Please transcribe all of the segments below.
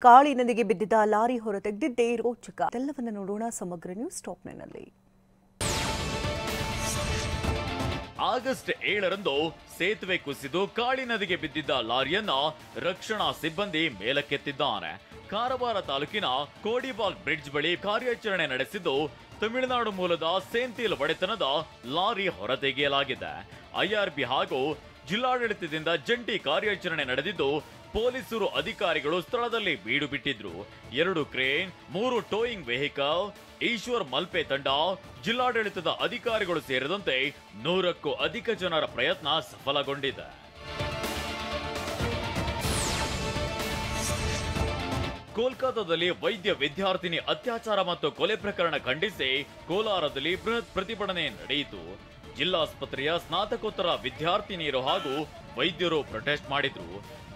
ಕಾಳಿ ನದಿಗೆ ಬಿದ್ದಿದ್ದ ಲಾರಿ ಹೊರತೆಗೆದಿದ್ದೇ ರೋಚಕ. ಎಲ್ಲವನ್ನ ನೋಡೋಣ ಸಮಗ್ರ ನ್ಯೂಸ್ ಟಾಪ್ನಲ್ಲಿ. ಆಗಸ್ಟ್ 7ರಂದು ಸೇತುವೆ ಕುಸಿದು ಕಾಳಿ ನದಿಗೆ ಬಿದ್ದಿದ್ದ ಲಾರಿಯನ್ನ ರಕ್ಷಣಾ ಸಿಬ್ಬಂದಿ ಮೇಲಕ್ಕೆತ್ತಿದ್ದಾರೆ. ಕಾರವಾರ ತಾಲೂಕಿನ ಕೋಡಿಬಾಲ್ ಬ್ರಿಡ್ಜ್ ಬಳಿ ಕಾರ್ಯಾಚರಣೆ ನಡೆಸಿದ್ದು ತಮಿಳುನಾಡು ಮೂಲದ ಸೇಂತಿಲ್ ಒಡೆತನದ ಲಾರಿ ಹೊರತೆಗೆಯಲಾಗಿದೆ. ಐಆರ್ಬಿ ಹಾಗೂ ಜಿಲ್ಲಾಡಳಿತದಿಂದ ಜಂಟಿ ಕಾರ್ಯಾಚರಣೆ ನಡೆದಿದ್ದು ಪೊಲೀಸರು ಅಧಿಕಾರಿಗಳು ಸ್ಥಳದಲ್ಲಿ ಬೀಡು ಬಿಟ್ಟಿದ್ರು. 2 crane, 3 towing vehicle, Eshwar Malpe ತಂಡ, ಜಿಲ್ಲಾಡಳಿತದ ಅಧಿಕಾರಿಗಳು ಸೇರಿದಂತೆ 100ಕ್ಕೂ ಅಧಿಕ ಜನರ ಪ್ರಯತ್ನ ಸಫಲಗೊಂಡಿದೆ. ಕೋಲ್ಕತಾದಲ್ಲಿ ವೈದ್ಯ ವಿದ್ಯಾರ್ಥಿನಿ ಅತ್ಯಾಚಾರ ಮತ್ತು ಕೊಲೆ ಪ್ರಕರಣ ಖಂಡಿಸಿ ಕೋಲಾರದಲ್ಲಿ ಬೃಹತ್ ಪ್ರತಿಭಟನೆ ನಡೆಯಿತು. ಜಿಲ್ಲಾಸ್ಪತ್ರೆಯ ಸ್ನಾತಕೋತ್ತರ ವಿದ್ಯಾರ್ಥಿನಿಯರು ಹಾಗೂ ವೈದ್ಯರು ಪ್ರೊಟೆಸ್ಟ್ ಮಾಡಿದ್ರು.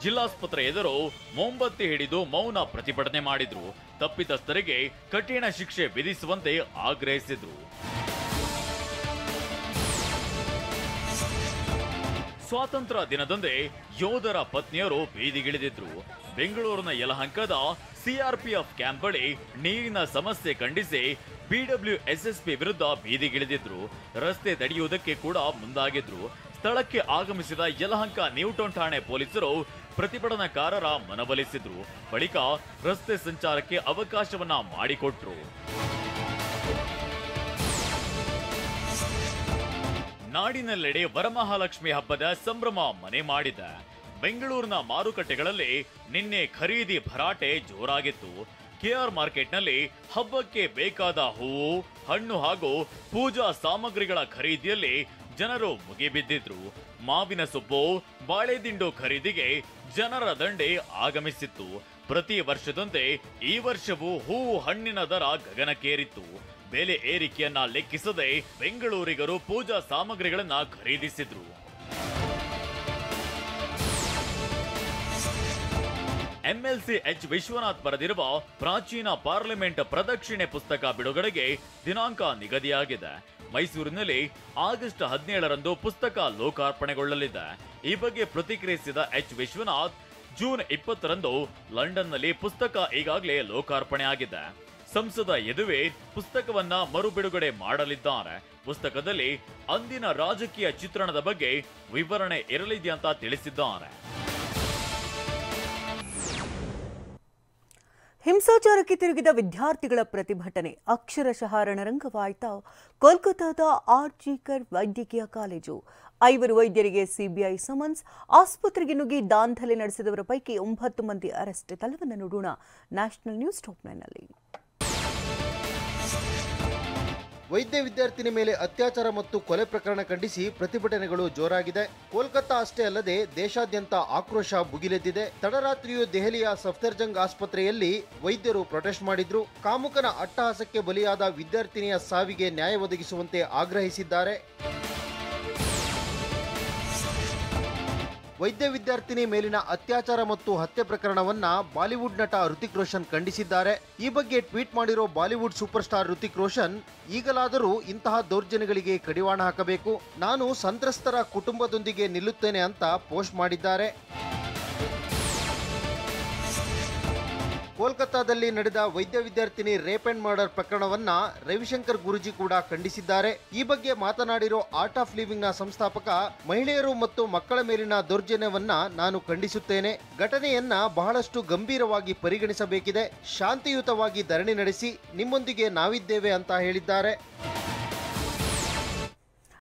ಜಿಲ್ಲಾಸ್ಪತ್ರೆ ಎದುರು ಮೊಂಬತ್ತಿ ಹಿಡಿದು ಮೌನ ಪ್ರತಿಭಟನೆ ಮಾಡಿದ್ರು. ತಪ್ಪಿತಸ್ಥರಿಗೆ ಕಠಿಣ ಶಿಕ್ಷೆ ವಿಧಿಸುವಂತೆ ಆಗ್ರಹಿಸಿದ್ರು. ಸ್ವಾತಂತ್ರ್ಯ ದಿನದಂದೇ ಯೋಧರ ಪತ್ನಿಯರು ಬೀದಿಗಿಳಿದಿದ್ರು. ಬೆಂಗಳೂರಿನ ಯಲಹಂಕದ ಸಿಆರ್ಪಿಎಫ್ ಕ್ಯಾಂಪ್ ಬಳಿ ನೀರಿನ ಸಮಸ್ಯೆ ಖಂಡಿಸಿ ಬಿಡಬ್ಲ್ಯೂಎಸ್ಎಸ್ಪಿ ವಿರುದ್ಧ ಬೀದಿಗಿಳಿದಿದ್ರು. ರಸ್ತೆ ತಡೆಯುವುದಕ್ಕೆ ಕೂಡ ಮುಂದಾಗಿದ್ರು. ಸ್ಥಳಕ್ಕೆ ಆಗಮಿಸಿದ ಯಲಹಂಕ ನ್ಯೂಟೌನ್ ಠಾಣೆ ಪೊಲೀಸರು ಪ್ರತಿಭಟನಾಕಾರರ ಮನವೊಲಿಸಿದ್ರು. ಬಳಿಕ ರಸ್ತೆ ಸಂಚಾರಕ್ಕೆ ಅವಕಾಶವನ್ನ ಮಾಡಿಕೊಟ್ರು. ನಾಡಿನೆಲ್ಲೆಡೆ ವರಮಹಾಲಕ್ಷ್ಮಿ ಹಬ್ಬದ ಸಂಭ್ರಮ ಮನೆ ಮಾಡಿದೆ. ಬೆಂಗಳೂರಿನ ಮಾರುಕಟ್ಟೆಗಳಲ್ಲಿ ನಿನ್ನೆ ಖರೀದಿ ಭರಾಟೆ ಜೋರಾಗಿತ್ತು. ಕೆಆರ್ ಮಾರ್ಕೆಟ್ನಲ್ಲಿ ಹಬ್ಬಕ್ಕೆ ಬೇಕಾದ ಹೂವು, ಹಣ್ಣು ಹಾಗೂ ಪೂಜಾ ಸಾಮಗ್ರಿಗಳ ಖರೀದಿಯಲ್ಲಿ ಜನರು ಮುಗಿಬಿದ್ದಿದ್ರು. ಮಾವಿನ ಸೊಪ್ಪು, ಬಾಳೆದಿಂಡು ಖರೀದಿಗೆ ಜನರ ದಂಡೆ ಆಗಮಿಸಿತ್ತು. ಪ್ರತಿ ವರ್ಷದಂತೆ ಈ ವರ್ಷವೂ ಹೂವು ಹಣ್ಣಿನ ದರ ಗಗನಕ್ಕೇರಿತ್ತು. ಬೆಲೆ ಏರಿಕೆಯನ್ನ ಲೆಕ್ಕಿಸದೆ ಬೆಂಗಳೂರಿಗರು ಪೂಜಾ ಸಾಮಗ್ರಿಗಳನ್ನ ಖರೀದಿಸಿದ್ರು. ಎಂಎಲ್ಸಿ ಎಚ್ ವಿಶ್ವನಾಥ್ ಬರೆದಿರುವ ಪ್ರಾಚೀನ ಪಾರ್ಲಿಮೆಂಟ್ ಪ್ರದಕ್ಷಿಣೆ ಪುಸ್ತಕ ಬಿಡುಗಡೆಗೆ ದಿನಾಂಕ ನಿಗದಿಯಾಗಿದೆ. ಮೈಸೂರಿನಲ್ಲಿ ಆಗಸ್ಟ್ 17ರಂದು ಪುಸ್ತಕ ಲೋಕಾರ್ಪಣೆಗೊಳ್ಳಲಿದೆ. ಈ ಬಗ್ಗೆ ಪ್ರತಿಕ್ರಿಯಿಸಿದ ಎಚ್ ವಿಶ್ವನಾಥ್, ಜೂನ್ 20ರಂದು ಲಂಡನ್ನಲ್ಲಿ ಪುಸ್ತಕ ಈಗಾಗಲೇ ಲೋಕಾರ್ಪಣೆ ಆಗಿದೆ. ಸಂಸದ ಯದುವೀರ್ ಪುಸ್ತಕವನ್ನ ಮರುಬಿಡುಗಡೆ ಮಾಡಲಿದ್ದಾರೆ. ಪುಸ್ತಕದಲ್ಲಿ ಅಂದಿನ ರಾಜಕೀಯ ಚಿತ್ರಣದ ಬಗ್ಗೆ ವಿವರಣೆ ಇರಲಿದೆ ಅಂತ ತಿಳಿಸಿದ್ದಾರೆ. ಹಿಂಸಾಚಾರಕ್ಕೆ ತಿರುಗಿದ ವಿದ್ಯಾರ್ಥಿಗಳ ಪ್ರತಿಭಟನೆ ಅಕ್ಷರಶಃ ರಣರಂಗವಾಯಿತಾ ಕೋಲ್ಕತಾದ ಆರ್ಜಿಕರ್ ವೈದ್ಯಕೀಯ ಕಾಲೇಜು. 5 ವೈದ್ಯರಿಗೆ ಸಿಬಿಐ ಸಮನ್ಸ್. ಆಸ್ಪತ್ರೆಗೆ ನುಗ್ಗಿ ದಾಂಧಲೆ ನಡೆಸಿದವರ ಪೈಕಿ 9 ಮಂದಿ ಅರೆಸ್ಟ್. ಎಲ್ಲವನ್ನ ನೋಡೋಣ ನ್ಯಾಷನಲ್ ನ್ಯೂಸ್ ಟಾಪ್ನಲ್ಲಿ. ವೈದ್ಯ ವಿದ್ಯಾರ್ಥಿನಿ ಮೇಲೆ ಅತ್ಯಾಚಾರ ಮತ್ತು ಕೊಲೆ ಪ್ರಕರಣ ಖಂಡಿಸಿ ಪ್ರತಿಭಟನೆಗಳು ಜೋರಾಗಿದೆ. ಕೋಲ್ಕತಾ ಅಷ್ಟೇ ಅಲ್ಲದೆ ದೇಶಾದ್ಯಂತ ಆಕ್ರೋಶ ಭುಗಿಲೆದ್ದಿದೆ. ತಡರಾತ್ರಿಯೂ ದೆಹಲಿಯ ಸಫ್ದರ್ಜಂಗ್ ಆಸ್ಪತ್ರೆಯಲ್ಲಿ ವೈದ್ಯರು ಪ್ರೊಟೆಸ್ಟ್ ಮಾಡಿದ್ರು. ಕಾಮುಕನ ಅಟ್ಟಹಾಸಕ್ಕೆ ಬಲಿಯಾದ ವಿದ್ಯಾರ್ಥಿನಿಯ ಸಾವಿಗೆ ನ್ಯಾಯ ಒದಗಿಸುವಂತೆ ಆಗ್ರಹಿಸಿದ್ದಾರೆ. ವೈದ್ಯ ವಿದ್ಯಾರ್ಥಿನಿ ಮೇಲಿನ ಅತ್ಯಾಚಾರ ಮತ್ತು ಹತ್ಯೆ ಪ್ರಕರಣವನ್ನ ಬಾಲಿವುಡ್ ನಟ ಹೃತಿಕ್ ರೋಷನ್ ಖಂಡಿಸಿದ್ದಾರೆ. ಈ ಬಗ್ಗೆ ಟ್ವೀಟ್ ಮಾಡಿರೋ Bollywood super star Hrithik Roshan, ಈಗಲಾದರೂ ಇಂತಹ ದೌರ್ಜನ್ಯಗಳಿಗೆ ಕಡಿವಾಣ ಹಾಕಬೇಕು, ನಾನು ಸಂತ್ರಸ್ತರ ಕುಟುಂಬದೊಂದಿಗೆ ನಿಲ್ಲುತ್ತೇನೆ ಅಂತ ಪೋಸ್ಟ್ ಮಾಡಿದ್ದಾರೆ. ಕೋಲ್ಕತಾದಲ್ಲಿ ನಡೆದ ವೈದ್ಯ ವಿದ್ಯಾರ್ಥಿನಿ ರೇಪ್ ಅಂಡ್ ಮರ್ಡರ್ ಪ್ರಕರಣವನ್ನ ರವಿಶಂಕರ್ ಗುರೂಜಿ ಕೂಡ ಖಂಡಿಸಿದ್ದಾರೆ. ಈ ಬಗ್ಗೆ ಮಾತನಾಡಿರೋ ಆರ್ಟ್ ಆಫ್ ಲಿವಿಂಗ್ ನ ಸಂಸ್ಥಾಪಕ, ಮಹಿಳೆಯರು ಮತ್ತು ಮಕ್ಕಳ ಮೇಲಿನ ದೌರ್ಜನ್ಯವನ್ನ ನಾನು ಖಂಡಿಸುತ್ತೇನೆ. ಘಟನೆಯನ್ನ ಬಹಳಷ್ಟು ಗಂಭೀರವಾಗಿ ಪರಿಗಣಿಸಬೇಕಿದೆ. ಶಾಂತಿಯುತವಾಗಿ ಧರಣಿ ನಡೆಸಿ ನಿಮ್ಮೊಂದಿಗೆ ನಾವಿದ್ದೇವೆ ಅಂತ ಹೇಳಿದ್ದಾರೆ.